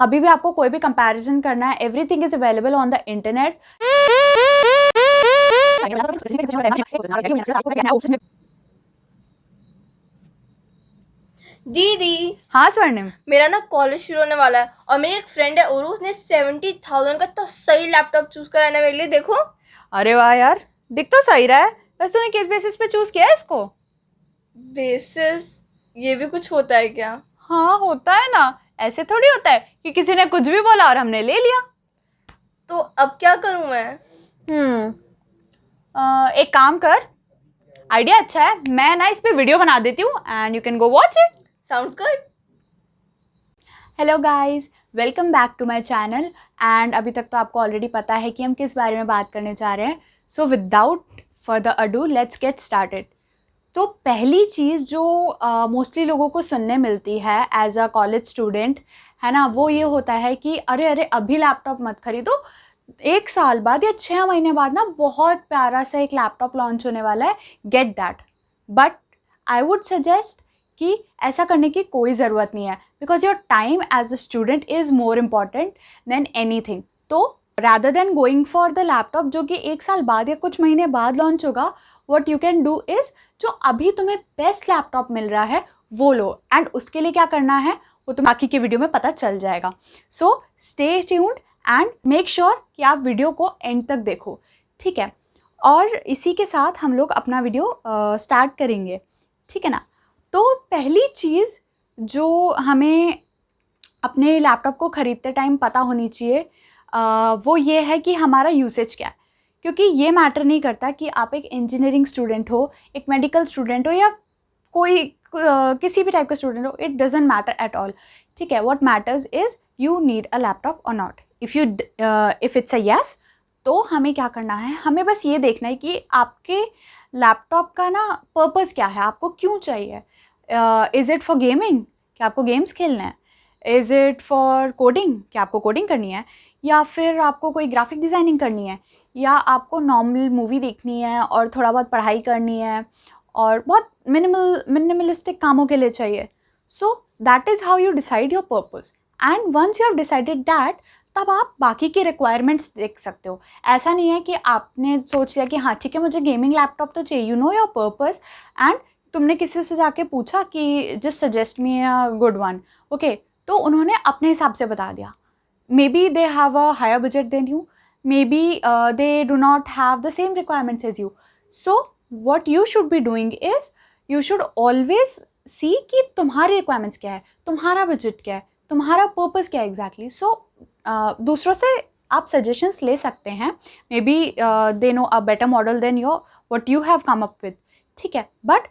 कभी भी आपको कोई भी कंपैरिजन करना है, everything is available on the internet. दीदी, हाँ स्वर्णिम। मेरा ना कॉलेज शुरू होने वाला है और मेरी एक फ्रेंड है और उसने 70,000 का इतना सही लैपटॉप चूज करा है ना मेरे लिए। देखो। अरे वाह यार, दिख तो सही रहा है। बस तूने किस बेसिस पे चूज किया है इसको? बेसिस, ये भी कुछ होता है क्या? हाँ होता है ना, ऐसे थोड़ी होता है कि किसी ने कुछ भी बोला और हमने ले लिया। तो अब क्या करूं मैं? एक काम कर, आइडिया अच्छा है, मैं ना इस पे वीडियो बना देती हूँ and you can go watch it. Sounds good. Hello guys, welcome back to my channel. And अभी तक तो आपको ऑलरेडी पता है कि हम किस बारे में बात करने जा रहे हैं। So without further ado let's get started. तो पहली चीज़ जो मोस्टली लोगों को सुनने मिलती है एज अ कॉलेज स्टूडेंट, है ना, वो ये होता है कि अरे अरे अभी लैपटॉप मत खरीदो, 1 साल बाद या 6 महीने बाद ना बहुत प्यारा सा एक लैपटॉप लॉन्च होने वाला है, get that. But I would suggest कि ऐसा करने की कोई ज़रूरत नहीं है, because your time as a student is more important than anything. तो rather than going for the laptop जो कि 1 साल बाद या कुछ महीने बाद लॉन्च होगा, what you can do is जो अभी तुम्हें बेस्ट लैपटॉप मिल रहा है वो लो। एंड उसके लिए क्या करना है वो तो बाकी के वीडियो में पता चल जाएगा। So stay tuned and make sure कि आप वीडियो को एंड तक देखो, ठीक है। और इसी के साथ हम लोग अपना वीडियो स्टार्ट करेंगे, ठीक है ना। तो पहली चीज़ जो हमें अपने लैपटॉप को ख़रीदते टाइम पता होनी चाहिए वो ये है कि हमारा यूसेज क्या है। क्योंकि ये मैटर नहीं करता कि आप एक इंजीनियरिंग स्टूडेंट हो, एक मेडिकल स्टूडेंट हो, या कोई किसी भी टाइप का स्टूडेंट हो, it doesn't matter at all, ठीक है। What matters is you need a laptop और not. If it's a yes, तो हमें क्या करना है, हमें बस ये देखना है कि आपके लैपटॉप का ना पर्पज़ क्या है, आपको क्यों चाहिए। इज़ इट फॉर गेमिंग, क्या आपको गेम्स खेलने हैं? इज़ इट फॉर कोडिंग, क्या आपको कोडिंग करनी है? या फिर आपको कोई ग्राफिक डिज़ाइनिंग करनी है? या आपको नॉर्मल मूवी देखनी है और थोड़ा बहुत पढ़ाई करनी है और बहुत मिनिमलिस्टिक कामों के लिए चाहिए? So that is how you decide your purpose. And once you have decided that, तब आप बाकी की रिक्वायरमेंट्स देख सकते हो। ऐसा नहीं है कि आपने सोच लिया कि हाँ ठीक है मुझे गेमिंग लैपटॉप तो चाहिए, you know your purpose, and तुमने किसी से जाके पूछा कि just suggest me a good one, okay, तो उन्होंने अपने हिसाब से बता दिया। Maybe they have a higher budget than you, maybe they do not have the same requirements as you. So what you should be doing is you should always see कि तुम्हारी requirements क्या है, तुम्हारा budget क्या है, तुम्हारा purpose क्या है एग्जैक्टली। सो दूसरों से आप सजेशंस ले सकते हैं, maybe they know a better model than your what you have come up with, ठीक है। बट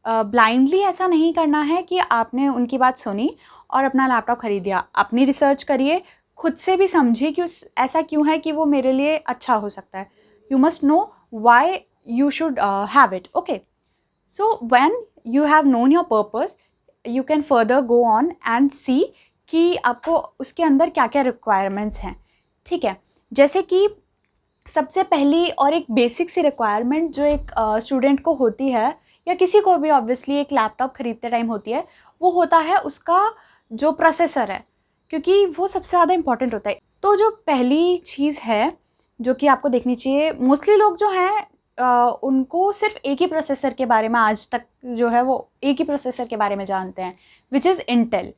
ब्लाइंडली ऐसा नहीं करना है कि आपने उनकी बात सुनी और अपना लैपटॉप खरीद दिया। अपनी रिसर्च करिए, खुद से भी समझिए कि उस ऐसा क्यों है कि वो मेरे लिए अच्छा हो सकता है। You must know why you should have it, okay. So when you have known your purpose, you can further go on and see कि आपको उसके अंदर क्या क्या रिक्वायरमेंट्स हैं, ठीक है। जैसे कि सबसे पहली और एक बेसिक सी रिक्वायरमेंट जो एक स्टूडेंट को होती है, या किसी को भी ऑब्वियसली एक लैपटॉप खरीदते टाइम होती है, वो होता है उसका जो प्रोसेसर है, क्योंकि वो सबसे ज़्यादा इंपॉर्टेंट होता है। तो जो पहली चीज़ है जो कि आपको देखनी चाहिए, मोस्टली लोग जो हैं उनको सिर्फ एक ही प्रोसेसर के बारे में आज तक जो है वो एक ही प्रोसेसर के बारे में जानते हैं, which is Intel.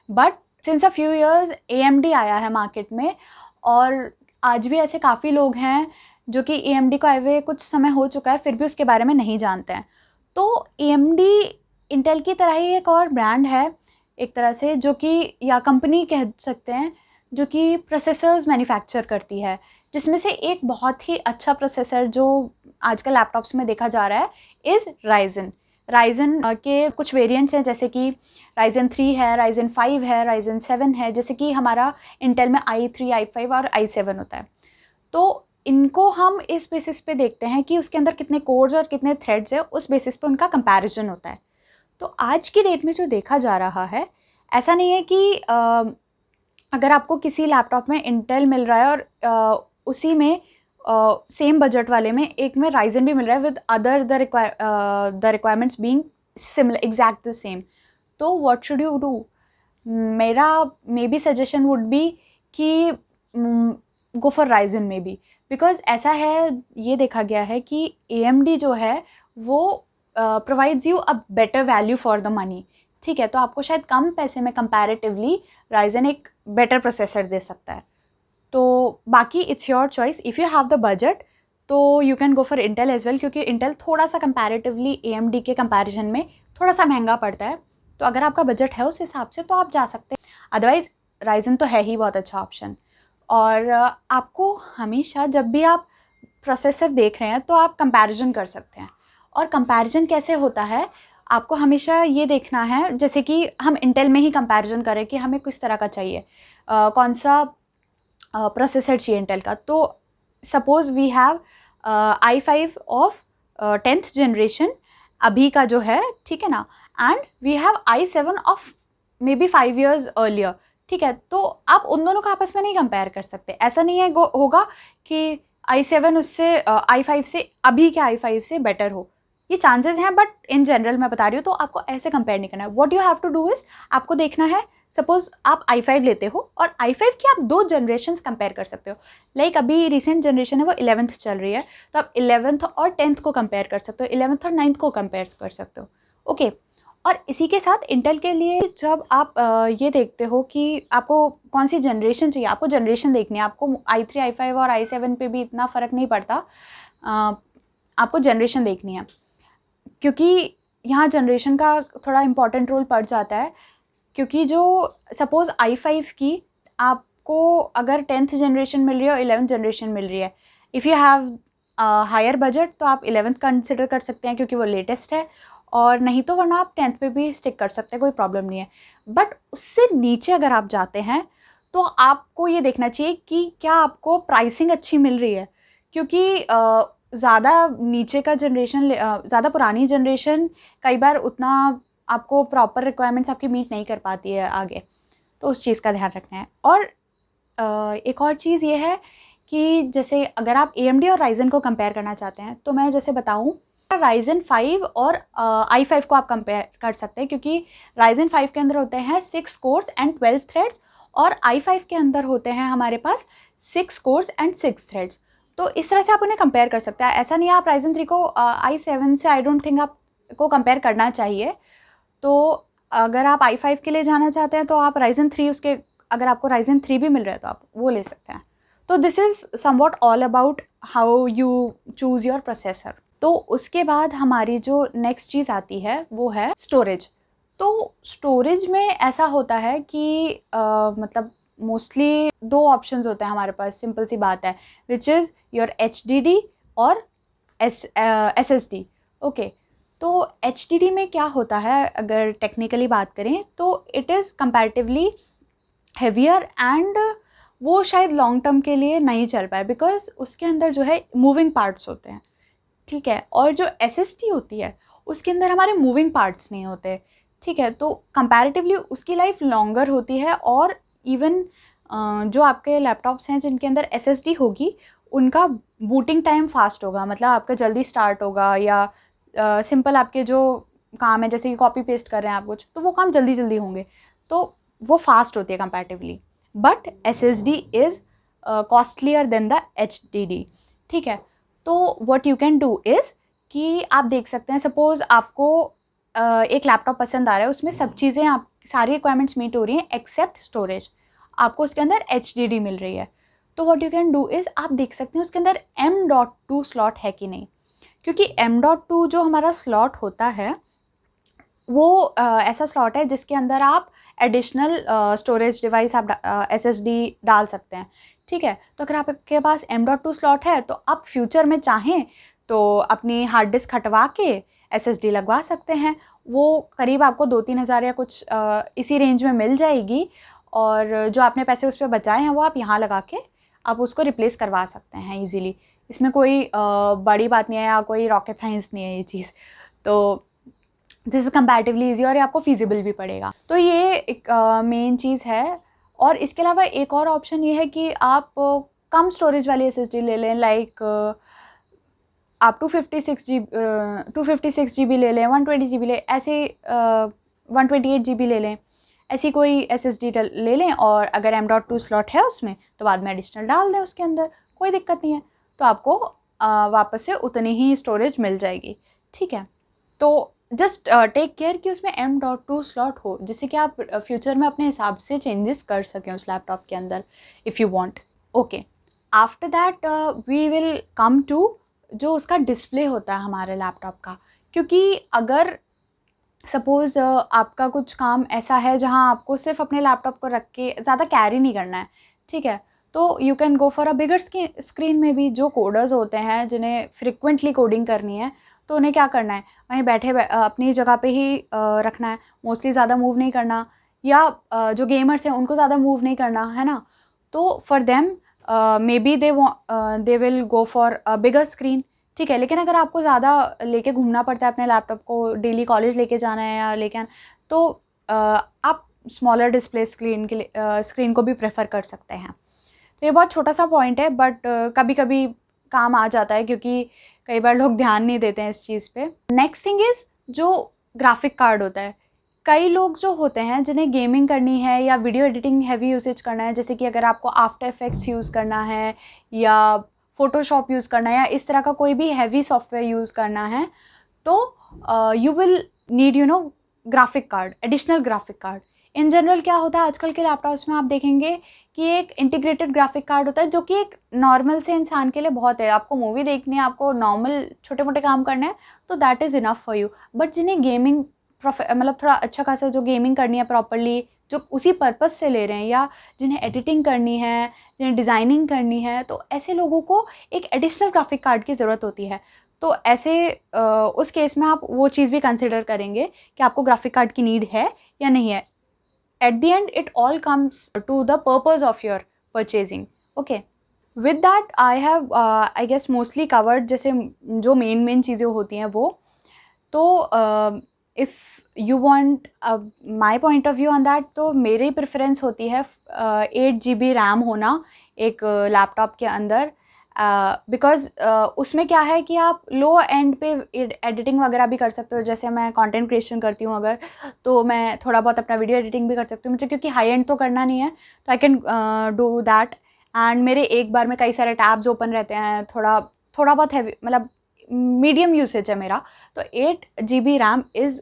But since a few years AMD आया है मार्केट में, और आज भी ऐसे काफ़ी लोग हैं जो कि AMD को आए हुए कुछ समय हो चुका है फिर भी उसके बारे में नहीं जानते हैं। तो AMD इंटेल की तरह ही एक और ब्रांड है एक तरह से, जो कि या कंपनी कह सकते हैं, जो कि प्रोसेसर्स मैन्युफैक्चर करती है, जिसमें से एक बहुत ही अच्छा प्रोसेसर जो आजकल लैपटॉप्स में देखा जा रहा है इज़ राइजन। राइजन के कुछ वेरिएंट्स हैं, जैसे कि राइजन 3 है, राइजन 5 है, राइजन 7 है, जैसे कि हमारा इंटेल में i3, i5 और i7 होता है। तो इनको हम इस बेसिस पे देखते हैं कि उसके अंदर कितने कोर्स और कितने थ्रेड्स हैं, उस बेसिस पे उनका कंपैरिजन होता है। तो आज की डेट में जो देखा जा रहा है, ऐसा नहीं है कि अगर आपको किसी लैपटॉप में इंटेल मिल रहा है और उसी में सेम बजट वाले में एक में राइजन भी मिल रहा है with other the requirements being similar exact the same, तो व्हाट शुड यू डू? मेरा maybe suggestion would be कि go for Ryzen maybe, because ऐसा है, ये देखा गया है कि AMD जो है वो provides you a better value for the money, ठीक है। तो आपको शायद कम पैसे में कंपैरेटिवली राइजन एक बेटर प्रोसेसर दे सकता है। तो बाकी it's your choice, if you have the budget तो you can go for Intel as well, क्योंकि इंटेल थोड़ा सा कंपैरेटिवली AMD के कंपैरिजन में थोड़ा सा महंगा पड़ता है। तो अगर आपका बजट है उस हिसाब से तो आप जा सकते हैं, अदरवाइज राइजन तो है ही बहुत अच्छा ऑप्शन। और आपको हमेशा जब भी आप प्रोसेसर देख रहे हैं तो आप कंपैरिजन कर सकते हैं। और कंपैरिजन कैसे होता है, आपको हमेशा ये देखना है, जैसे कि हम इंटेल में ही कंपैरिजन करें कि हमें किस तरह का चाहिए, कौन सा प्रोसेसर चाहिए इंटेल का। तो suppose we have i5 of 10th generation अभी का जो है, ठीक है ना, and we have i7 of maybe 5 years earlier, ठीक है। तो आप उन दोनों का आपस में नहीं कंपेयर कर सकते। ऐसा नहीं है होगा कि i7 उससे i5 से अभी के i5 से बेटर हो, ये चांसेस हैं, बट इन जनरल मैं बता रही हूँ। तो आपको ऐसे कंपेयर नहीं करना है। What you have to do is, आपको देखना है, सपोज आप i5 लेते हो और i5 की आप 2 जनरेशन्स कंपेयर कर सकते हो। लाइक अभी रिसेंट जनरेशन है वो 11th चल रही है, तो आप 11th और 10th को कंपेयर कर सकते हो, 11th और 9th को कंपेयर कर सकते हो, ओके। और इसी के साथ इंटेल के लिए जब आप ये देखते हो कि आपको कौन सी जनरेशन चाहिए, आपको जनरेशन देखनी है। आपको i3 i5 और i7 पे भी इतना फ़र्क नहीं पड़ता, आपको जनरेशन देखनी है, क्योंकि यहाँ जनरेशन का थोड़ा इम्पॉर्टेंट रोल पड़ जाता है। क्योंकि जो सपोज़ i5 की आपको अगर 10th जनरेशन मिल रही है और 11th जनरेशन मिल रही है, if you have higher budget तो आप 11th कंसिडर कर सकते हैं क्योंकि वो लेटेस्ट है, और नहीं तो वरना आप 10th पे भी स्टिक कर सकते हैं, कोई प्रॉब्लम नहीं है। बट उससे नीचे अगर आप जाते हैं तो आपको ये देखना चाहिए कि क्या आपको प्राइसिंग अच्छी मिल रही है, क्योंकि ज़्यादा नीचे का जनरेशन, ज़्यादा पुरानी जनरेशन कई बार उतना आपको प्रॉपर रिक्वायरमेंट्स आपकी मीट नहीं कर पाती है आगे, तो उस चीज़ का ध्यान रखना है। और एक और चीज़ ये है कि जैसे अगर आप AMD और राइजन को कंपेयर करना चाहते हैं तो मैं जैसे बताऊं, राइजन 5 और i5 को आप कंपेयर कर सकते हैं, क्योंकि राइजन 5 के अंदर होते हैं 6 कोर्स एंड 12 थ्रेड्स, और i5 के अंदर होते हैं हमारे पास 6 कोर्स एंड 6 थ्रेड्स। तो इस तरह से आप उन्हें कंपेयर कर सकते हैं। ऐसा नहीं है आप राइजन 3 को i7 से, आई डोंट थिंक आपको कंपेयर करना चाहिए। तो अगर आप i5 के लिए जाना चाहते हैं तो आप राइजन 3 उसके, अगर आपको राइजन 3 भी मिल रहा है तो आप वो ले सकते हैं। तो this is somewhat all about how you choose your processor. तो उसके बाद हमारी जो नेक्स्ट चीज़ आती है वो है स्टोरेज। तो स्टोरेज में ऐसा होता है कि मतलब मोस्टली 2 ऑप्शंस होते हैं हमारे पास, सिंपल सी बात है, विच इज़ योर HDD और SSD, ओके। तो HDD में क्या होता है, अगर टेक्निकली बात करें तो it is comparatively heavier and वो शायद लॉन्ग टर्म के लिए नहीं चल पाए, बिकॉज उसके अंदर जो है मूविंग पार्ट्स होते हैं, ठीक है। और जो SSD होती है उसके अंदर हमारे मूविंग पार्ट्स नहीं होते, ठीक है। तो कंपैरेटिवली उसकी लाइफ लॉन्गर होती है, और इवन जो आपके लैपटॉप्स हैं जिनके अंदर SSD होगी उनका बूटिंग टाइम फास्ट होगा, मतलब आपका जल्दी स्टार्ट होगा, या सिंपल आपके जो काम है जैसे कि कॉपी पेस्ट कर रहे हैं आप कुछ, तो वो काम जल्दी जल्दी होंगे, तो वो फास्ट होती है comparatively. But SSD is costlier then the HDD, ठीक है। तो what you can do is कि आप देख सकते हैं, सपोज़ आपको एक लैपटॉप पसंद आ रहा है, उसमें सब चीज़ें, आप सारी रिक्वायरमेंट्स मीट हो रही हैं एक्सेप्ट स्टोरेज, आपको उसके अंदर HDD मिल रही है। तो what you can do is आप देख सकते हैं उसके अंदर M.2 स्लॉट है कि नहीं, क्योंकि M.2 जो हमारा स्लॉट होता है वो ऐसा स्लॉट है जिसके अंदर आप एडिशनल स्टोरेज डिवाइस आप SSD डाल सकते हैं, ठीक है। तो अगर आपके पास M.2 स्लॉट है तो आप फ्यूचर में चाहें तो अपनी हार्ड डिस्क हटवा के SSD लगवा सकते हैं। वो करीब आपको 2-3 हज़ार या कुछ इसी रेंज में मिल जाएगी, और जो आपने पैसे उस पर बचाए हैं वो आप यहाँ लगा के आप उसको रिप्लेस करवा सकते हैं ईजीली। इसमें कोई बड़ी बात नहीं है या कोई रॉकेट साइंस नहीं है ये चीज़। तो दिस इज़ कंपैरेटिवली ईजी और ये आपको फीजिबल भी पड़ेगा। तो ये एक मेन चीज़ है। और इसके अलावा एक और ऑप्शन ये है कि आप कम स्टोरेज वाली SSD ले लें, लाइक आप 256 GB ले लें, 120 GB ले, ऐसे 128 GB ले लें, ऐसी कोई SSD ले लें और अगर M.2 स्लॉट है उसमें तो बाद में एडिशनल डाल दें उसके अंदर, कोई दिक्कत नहीं है। तो आपको वापस से उतनी ही स्टोरेज मिल जाएगी, ठीक है। तो जस्ट टेक केयर कि उसमें M.2 स्लॉट हो, जिससे कि आप फ्यूचर में अपने हिसाब से चेंजेस कर सकें उस लैपटॉप के अंदर if you want. Okay, after that we will come to जो उसका डिस्प्ले होता है हमारे लैपटॉप का। क्योंकि अगर सपोज़ आपका कुछ काम ऐसा है जहाँ आपको सिर्फ अपने लैपटॉप को रख के ज़्यादा कैरी नहीं करना है, ठीक है, तो you can go for a bigger screen में भी। जो कोडर्स होते हैं जिन्हें फ्रिक्वेंटली कोडिंग करनी है, तो उन्हें क्या करना है, वहीं अपनी जगह पे ही रखना है, मोस्टली ज़्यादा मूव नहीं करना, या जो गेमर्स हैं उनको ज़्यादा मूव नहीं करना, है ना। तो for them may be they will go for a bigger screen, ठीक है। लेकिन अगर आपको ज़्यादा लेके घूमना पड़ता है अपने लैपटॉप को, डेली कॉलेज लेके जाना है या लेके आना, तो आप स्मॉलर डिस्प्ले स्क्रीन को भी प्रेफर कर सकते हैं। तो ये बहुत छोटा सा पॉइंट है, बट कभी कभी काम आ जाता है, क्योंकि कई बार लोग ध्यान नहीं देते हैं इस चीज़ पे। नेक्स्ट थिंग इज़ जो ग्राफिक कार्ड होता है। कई लोग जो होते हैं जिन्हें गेमिंग करनी है या वीडियो एडिटिंग हैवी यूसेज करना है, जैसे कि अगर आपको आफ्टर इफेक्ट्स यूज़ करना है या फ़ोटोशॉप यूज़ करना है या इस तरह का कोई भी हैवी सॉफ्टवेयर यूज़ करना है, तो you will need graphic card, additional graphic card. In general क्या होता है आजकल के लैपटॉप्स में, आप देखेंगे कि एक इंटीग्रेटेड ग्राफिक कार्ड होता है, जो कि एक नॉर्मल से इंसान के लिए बहुत है। आपको मूवी देखनी है, आपको नॉर्मल छोटे मोटे काम करने हैं, तो that is enough for you. But जिन्हें गेमिंग मतलब थोड़ा अच्छा खासा जो गेमिंग करनी है प्रॉपरली, जो उसी पर्पस से ले रहे हैं, या जिन्हें एडिटिंग करनी है, जिन्हें डिज़ाइनिंग करनी है, तो ऐसे लोगों को एक एडिशनल ग्राफिक कार्ड की ज़रूरत होती है। तो ऐसे उस केस में आप वो चीज़ भी कंसिडर करेंगे कि आपको ग्राफिक कार्ड की नीड है या नहीं है। At the end, it all comes to the purpose of your purchasing. Okay. With that, I have, I guess, mostly covered जैसे जो मेन चीज़ें होती हैं वो। तो if you want my point of view on that, तो मेरी preference होती है 8 GB रैम होना एक लैपटॉप के अंदर। बिकॉज़ उसमें क्या है कि आप लो एंड पे एडिटिंग वगैरह भी कर सकते हो। जैसे मैं कंटेंट क्रिएशन करती हूँ अगर, तो मैं थोड़ा बहुत अपना वीडियो एडिटिंग भी कर सकती हूँ। मुझे क्योंकि हाई एंड तो करना नहीं है, तो I can do that. And मेरे एक बार में कई सारे टैब्स ओपन रहते हैं, थोड़ा बहुत हैवी, मतलब मीडियम यूसेज है मेरा, तो 8 GB RAM is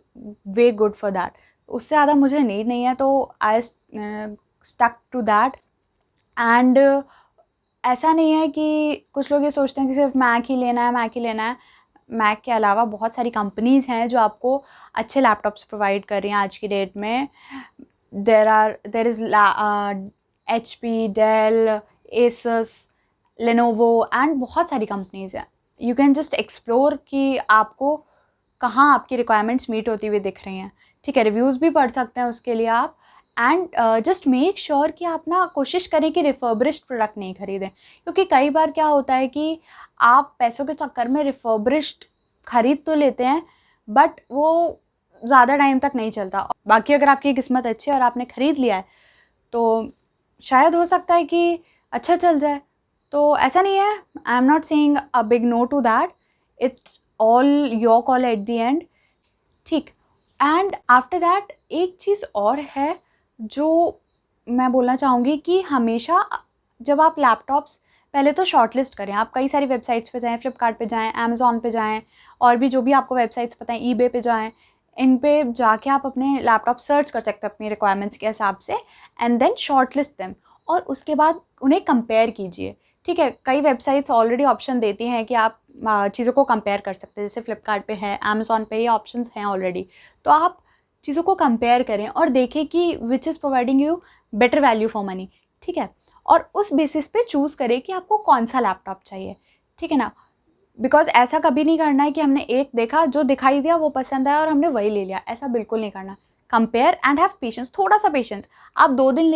way good for that. उससे ज़्यादा मुझे नीड नहीं है, तो I stuck to that. And ऐसा नहीं है कि कुछ लोग ये सोचते हैं कि सिर्फ मैक ही लेना है, मैक ही लेना है। मैक के अलावा बहुत सारी कंपनीज़ हैं जो आपको अच्छे लैपटॉप्स प्रोवाइड कर रही हैं आज की डेट में। There is HP, Dell, Asus, Lenovo and बहुत सारी कंपनीज़ हैं। यू कैन जस्ट एक्सप्लोर कि आपको कहाँ आपकी रिक्वायरमेंट्स मीट होती हुई दिख रही हैं, ठीक है। रिव्यूज़ भी पढ़ सकते हैं उसके लिए आप। एंड जस्ट मेक श्योर कि आप ना कोशिश करें कि रिफर्बिश्ड प्रोडक्ट नहीं खरीदें, क्योंकि कई बार क्या होता है कि आप पैसों के चक्कर में रिफर्बिश्ड खरीद तो लेते हैं, बट वो ज़्यादा टाइम तक नहीं चलता। बाकी अगर आपकी किस्मत अच्छी है और आपने ख़रीद लिया है, तो शायद हो सकता है कि अच्छा चल जाए। तो ऐसा नहीं है, I am not saying a big no to that, it's all your call at the end, ठीक। एंड आफ्टर दैट एक चीज़ और है जो मैं बोलना चाहूँगी कि हमेशा जब आप लैपटॉप्स, पहले तो शॉर्टलिस्ट करें। आप कई सारी वेबसाइट्स पे जाएँ, फ्लिपकार्ट पे जाएँ, अमेज़ॉन पे जाएँ, और भी जो भी आपको वेबसाइट्स पता है, ईबे पे जाएँ। इन पे जाके आप अपने लैपटॉप सर्च कर सकते हैं अपनी रिक्वायरमेंट्स के हिसाब से, एंड देन शॉर्टलिस्ट देम, और उसके बाद उन्हें कंपेयर कीजिए, ठीक है। कई वेबसाइट्स ऑलरेडी ऑप्शन देती हैं कि आप चीज़ों को कंपेयर कर सकते हैं, जैसे फ्लिपकार्ट पे है, अमेज़ॉन पे ये ऑप्शंस हैं ऑलरेडी। तो आप चीज़ों को कंपेयर करें और देखें कि which is providing you better value for money, ठीक है। और उस बेसिस पे चूज़ करें कि आपको कौन सा लैपटॉप चाहिए, ठीक है ना। बिकॉज ऐसा कभी नहीं करना है कि हमने एक देखा, जो दिखाई दिया वो पसंद आया और हमने वही ले लिया, ऐसा बिल्कुल नहीं करना। कंपेयर एंड हैव पेशेंस, थोड़ा सा पेशेंस। आप 2 दिन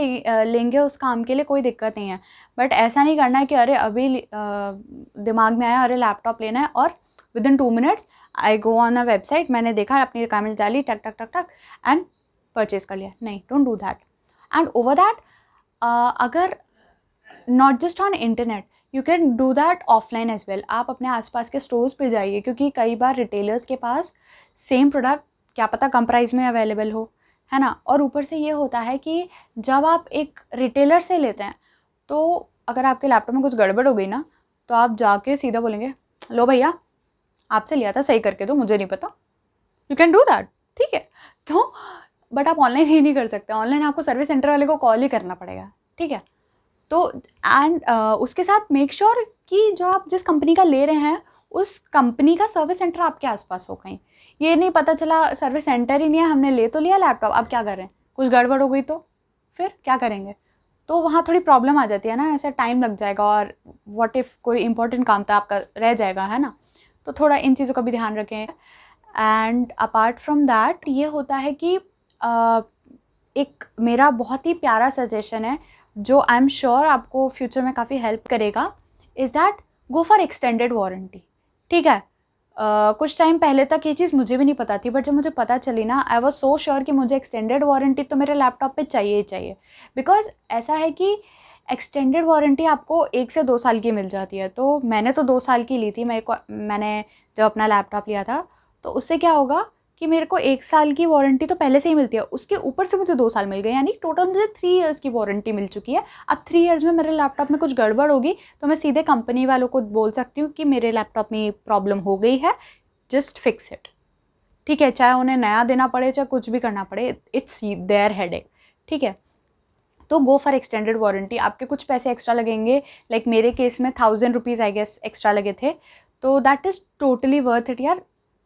लेंगे उस काम के लिए, कोई दिक्कत नहीं है, बट ऐसा नहीं करना है कि अरे अभी दिमाग में आया अरे लैपटॉप लेना है, और within 2 minutes I go on a website, मैंने देखा, अपनी रिक्वायरमेंट डाली, टक टक टक टक एंड परचेज कर लिया। नहीं, don't do that. And over that, अगर not just on internet, you can do that offline as well. आप अपने आसपास के स्टोर्स पे जाइए, क्योंकि कई बार रिटेलर्स के पास सेम प्रोडक्ट क्या पता कम प्राइस में अवेलेबल हो, है ना। और ऊपर से ये होता है कि जब आप एक रिटेलर से लेते हैं तो अगर आपके लैपटॉप में कुछ गड़बड़ हो गई ना, तो आप जाके सीधा बोलेंगे लो भैया आपसे लिया था, सही करके दो, मुझे नहीं पता। यू कैन डू दैट, ठीक है। तो बट आप ऑनलाइन ही नहीं कर सकते, ऑनलाइन आपको सर्विस सेंटर वाले को कॉल ही करना पड़ेगा, ठीक है। तो एंड उसके साथ मेक श्योर कि जो आप जिस कंपनी का ले रहे हैं उस कंपनी का सर्विस सेंटर आपके आसपास हो कहीं। ये नहीं पता चला सर्विस सेंटर ही नहीं है, हमने ले तो लिया लैपटॉप, अब क्या कर रहे हैं, कुछ गड़बड़ हो गई तो फिर क्या करेंगे। तो वहाँ थोड़ी प्रॉब्लम आ जाती है ना, ऐसा टाइम लग जाएगा और व्हाट इफ़ कोई इंपॉर्टेंट काम था आपका रह जाएगा, है ना। तो थोड़ा इन चीज़ों का भी ध्यान रखें। एंड अपार्ट फ्रॉम दैट ये होता है कि एक मेरा बहुत ही प्यारा सजेशन है जो आई एम श्योर आपको फ्यूचर में काफ़ी हेल्प करेगा, is that go for extended warranty, ठीक है। कुछ टाइम पहले तक ये चीज़ मुझे भी नहीं पता थी, बट जब मुझे पता चली ना, आई वॉज सो श्योर कि मुझे एक्सटेंडेड वारंटी तो मेरे लैपटॉप पे चाहिए ही चाहिए। बिकॉज ऐसा है कि एक्सटेंडेड वारंटी आपको 1 से 2 साल की मिल जाती है। तो मैंने तो 2 साल की ली थी, मैंने जब अपना लैपटॉप लिया था, तो उससे क्या होगा कि मेरे को 1 साल की वारंटी तो पहले से ही मिलती है, उसके ऊपर से मुझे 2 साल मिल गए, यानी टोटल मुझे 3 इयर्स की वारंटी मिल चुकी है। अब 3 इयर्स में मेरे लैपटॉप में कुछ गड़बड़ होगी तो मैं सीधे कंपनी वालों को बोल सकती हूँ कि मेरे लैपटॉप में प्रॉब्लम हो गई है, जस्ट फिक्स इट, ठीक है। चाहे उन्हें नया देना पड़े, चाहे कुछ भी करना पड़े, इट्स देयर हेडेक, ठीक है। तो गो फॉर एक्सटेंडेड वारंटी। आपके कुछ पैसे एक्स्ट्रा लगेंगे, लाइक मेरे केस में 1000 रुपीज़ आई गेस एक्स्ट्रा लगे थे, तो that is totally worth it यार।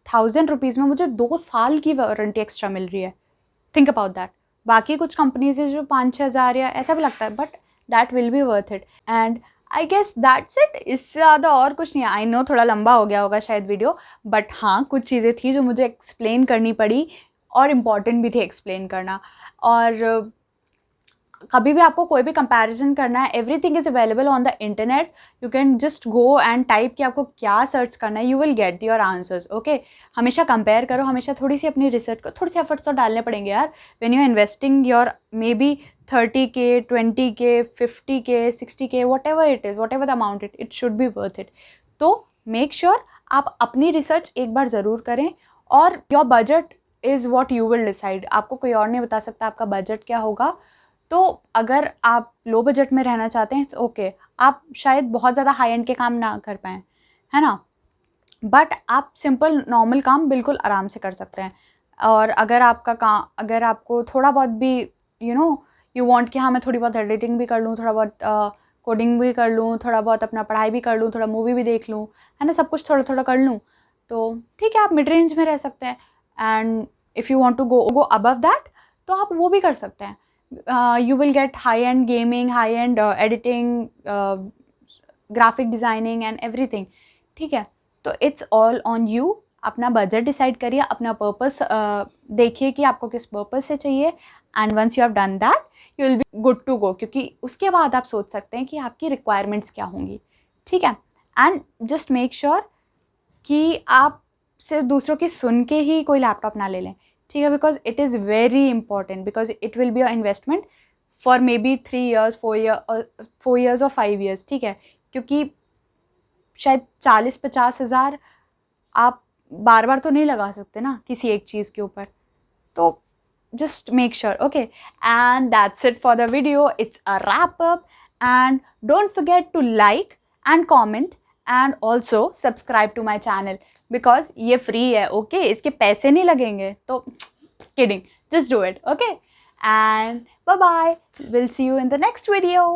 1000 रुपीज़ में मुझे 2 साल की वारंटी एक्स्ट्रा मिल रही है, थिंक अबाउट दैट। बाकी कुछ कंपनीज है जो 5-6 हज़ार या ऐसा भी लगता है, but that will be worth it. And I guess that's it, इससे ज़्यादा और कुछ नहीं है। आई नो थोड़ा लंबा हो गया होगा शायद वीडियो, बट हाँ कुछ चीज़ें थी जो मुझे एक्सप्लेन करनी पड़ी और इम्पॉर्टेंट भी थी एक्सप्लेन करना। और कभी भी आपको कोई भी कंपैरिजन करना है, everything is available on the internet, you can just go and type कि आपको क्या सर्च करना है, you will get your answers, okay. हमेशा कंपेयर करो, हमेशा थोड़ी सी अपनी रिसर्च करो, थोड़ी सी एफर्ट्स तो डालने पड़ेंगे यार। When you are investing your maybe 30K 20K 50K 60K whatever it is, whatever the amount it should be worth it. तो मेक श्योर आप अपनी रिसर्च एक बार ज़रूर करें, और your budget is what you will decide. आपको कोई और नहीं बता सकता आपका बजट क्या होगा। तो अगर आप लो बजट में रहना चाहते हैं, इट्स ओके, आप शायद बहुत ज़्यादा हाई एंड के काम ना कर पाएँ, है ना, बट आप सिंपल नॉर्मल काम बिल्कुल आराम से कर सकते हैं। और अगर आपका काम, अगर आपको थोड़ा बहुत भी यू वांट कि हाँ मैं थोड़ी बहुत एडिटिंग भी कर लूँ, थोड़ा बहुत कोडिंग भी कर लूँ, थोड़ा बहुत अपना पढ़ाई भी कर लूँ, थोड़ा मूवी भी देख लूँ, है ना, सब कुछ थोड़ा थोड़ा कर लूँ, तो ठीक है, आप मिड रेंज में रह सकते हैं। And if you want to go above that, तो आप वो भी कर सकते हैं। You will get high-end gaming, high-end editing, graphic designing and everything, ठीक है। तो it's all on you। अपना बजट डिसाइड करिए, अपना पर्पस देखिए कि आपको किस पर्पस से चाहिए, and once you have done that you will be good to go, क्योंकि उसके बाद आप सोच सकते हैं कि आपकी रिक्वायरमेंट्स क्या होंगी, ठीक है। एंड जस्ट मेक श्योर कि आप सिर्फ दूसरों की सुन के ही कोई लैपटॉप ना ले लें, ठीक है, because it is very important, because it will be a investment for may be 3 years 4 years और 5 years, ठीक है। क्योंकि शायद 40-50 हज़ार आप बार बार तो नहीं लगा सकते ना किसी एक चीज़ के ऊपर। तो just make sure, okay, and that's it for the video. It's a wrap up, and don't forget to like and comment and also subscribe to my channel because ये free है, okay, इसके पैसे नहीं लगेंगे, तो kidding, just do it, okay, and bye bye, we'll see you in the next video.